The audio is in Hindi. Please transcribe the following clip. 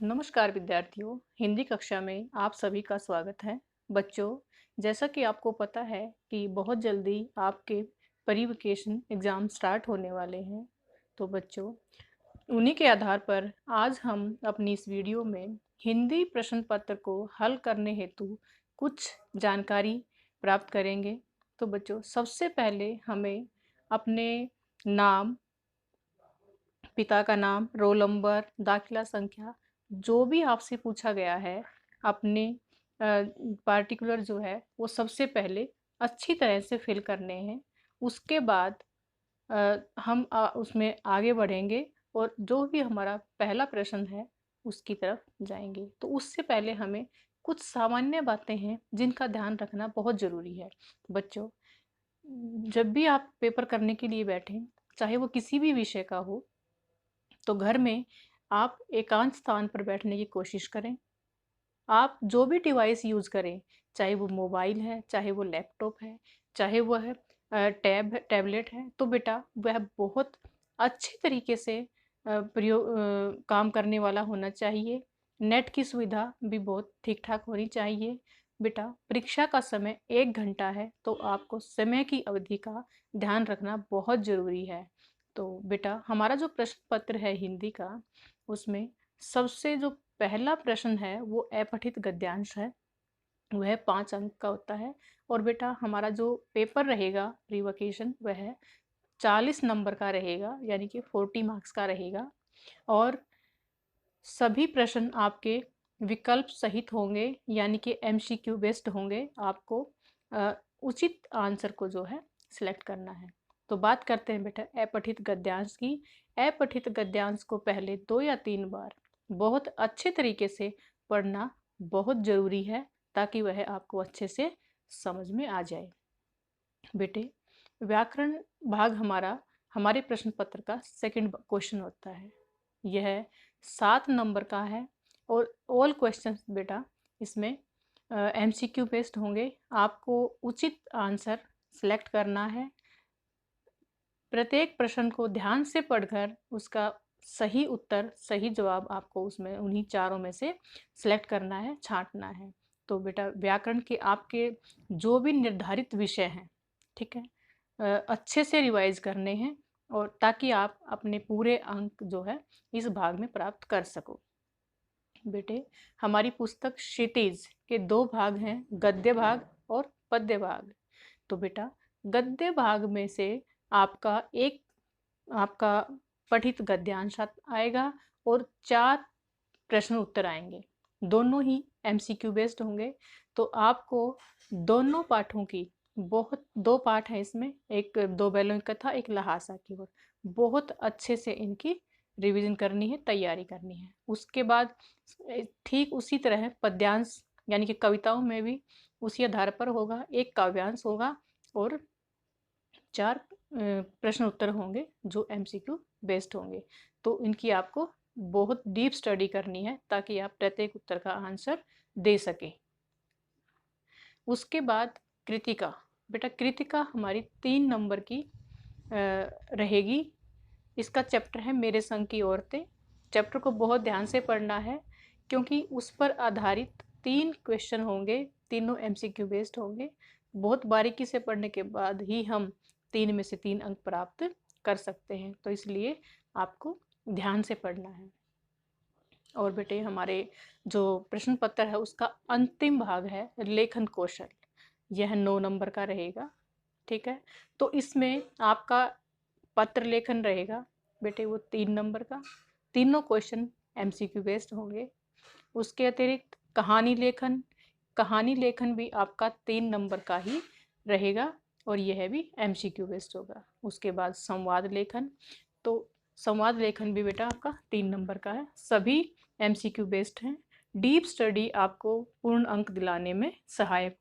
नमस्कार विद्यार्थियों, हिंदी कक्षा में आप सभी का स्वागत है। बच्चों, जैसा कि आपको पता है कि बहुत जल्दी आपके प्री वेकेशन एग्ज़ाम स्टार्ट होने वाले हैं। तो बच्चों, उन्हीं के आधार पर आज हम अपनी इस वीडियो में हिंदी प्रश्न पत्र को हल करने हेतु कुछ जानकारी प्राप्त करेंगे। तो बच्चों, सबसे पहले हमें अपने नाम, पिता का नाम, रोल नंबर, दाखिला संख्या, जो भी आपसे पूछा गया है अपने पार्टिकुलर जो है वो सबसे पहले अच्छी तरह से फिल करने हैं। उसके बाद हम उसमें आगे बढ़ेंगे और जो भी हमारा पहला प्रश्न है उसकी तरफ जाएंगे। तो उससे पहले हमें कुछ सामान्य बातें हैं जिनका ध्यान रखना बहुत ज़रूरी है। बच्चों, जब भी आप पेपर करने के लिए बैठें, चाहे वो किसी भी विषय का हो, तो घर में आप एकांत स्थान पर बैठने की कोशिश करें। आप जो भी डिवाइस यूज़ करें, चाहे वो मोबाइल है, चाहे वो लैपटॉप है, चाहे वो है टैबलेट है, तो बेटा वह बहुत अच्छे तरीके से काम करने वाला होना चाहिए। नेट की सुविधा भी बहुत ठीक-ठाक होनी चाहिए। बेटा, परीक्षा का समय 1 घंटा है, तो आपको समय की अवधि का ध्यान रखना बहुत ज़रूरी है। तो बेटा, हमारा जो प्रश्न पत्र है हिंदी का, उसमें सबसे जो पहला प्रश्न है वो अपठित गद्यांश है। वह 5 अंक का होता है। और बेटा, हमारा जो पेपर रहेगा रिवोकेशन वह 40 नंबर का रहेगा, यानी कि 40 मार्क्स का रहेगा। और सभी प्रश्न आपके विकल्प सहित होंगे, यानी कि एमसीक्यू बेस्ड होंगे। आपको उचित आंसर को जो है सिलेक्ट करना है। तो बात करते हैं बेटा अपठित गद्यांश की। अपठित गद्यांश को पहले 2 या 3 बार बहुत अच्छे तरीके से पढ़ना बहुत ज़रूरी है, ताकि वह आपको अच्छे से समझ में आ जाए। बेटे, व्याकरण भाग हमारे प्रश्न पत्र का सेकंड क्वेश्चन होता है। यह 7 नंबर का है और ऑल क्वेश्चंस बेटा इसमें एमसीक्यू बेस्ड होंगे। आपको उचित आंसर सेलेक्ट करना है। प्रत्येक प्रश्न को ध्यान से पढ़कर उसका सही उत्तर, सही जवाब आपको उसमें उन्हीं चारों में से सिलेक्ट करना है, छाँटना है। तो बेटा, व्याकरण के आपके जो भी निर्धारित विषय हैं, ठीक है, अच्छे से रिवाइज करने हैं, और ताकि आप अपने पूरे अंक जो है इस भाग में प्राप्त कर सको। बेटे, हमारी पुस्तक क्षितिज के 2 भाग हैं, गद्य भाग और पद्य भाग। तो बेटा, गद्य भाग में से आपका पठित गद्यांश आएगा और 4 प्रश्न उत्तर आएंगे। दोनों ही एमसीक्यू बेस्ड होंगे। तो आपको दोनों पाठों की, बहुत 2 पाठ हैं इसमें, एक 2 बैलों की कथा, एक लहासा की ओर, बहुत अच्छे से इनकी रिवीजन करनी है, तैयारी करनी है। उसके बाद ठीक उसी तरह पद्यांश, यानी कि कविताओं में भी उसी आधार पर होगा। एक काव्यांश होगा और 4 प्रश्न उत्तर होंगे जो एमसीक्यू बेस्ड होंगे। तो इनकी आपको बहुत डीप स्टडी करनी है, ताकि आप प्रत्येक उत्तर का आंसर दे सकें। उसके बाद कृतिका। बेटा, कृतिका हमारी 3 नंबर की रहेगी। इसका चैप्टर है मेरे संग की औरतें। चैप्टर को बहुत ध्यान से पढ़ना है, क्योंकि उस पर आधारित 3 क्वेश्चन होंगे, तीनों एमसीक्यू बेस्ड होंगे। बहुत बारीकी से पढ़ने के बाद ही हम 3 में से 3 अंक प्राप्त कर सकते हैं। तो इसलिए आपको ध्यान से पढ़ना है। और बेटे, हमारे जो प्रश्न पत्र है उसका अंतिम भाग है लेखन कौशल। यह 9 नंबर का रहेगा, ठीक है। तो इसमें आपका पत्र लेखन रहेगा बेटे वो 3 नंबर का। तीनों क्वेश्चन एमसीक्यू बेस्ड होंगे। उसके अतिरिक्त कहानी लेखन भी आपका 3 नंबर का ही रहेगा, और यह भी एमसीक्यू बेस्ड होगा। उसके बाद संवाद लेखन, तो संवाद लेखन भी बेटा आपका 3 नंबर का है। सभी एमसीक्यू बेस्ड हैं। डीप स्टडी आपको पूर्ण अंक दिलाने में सहायक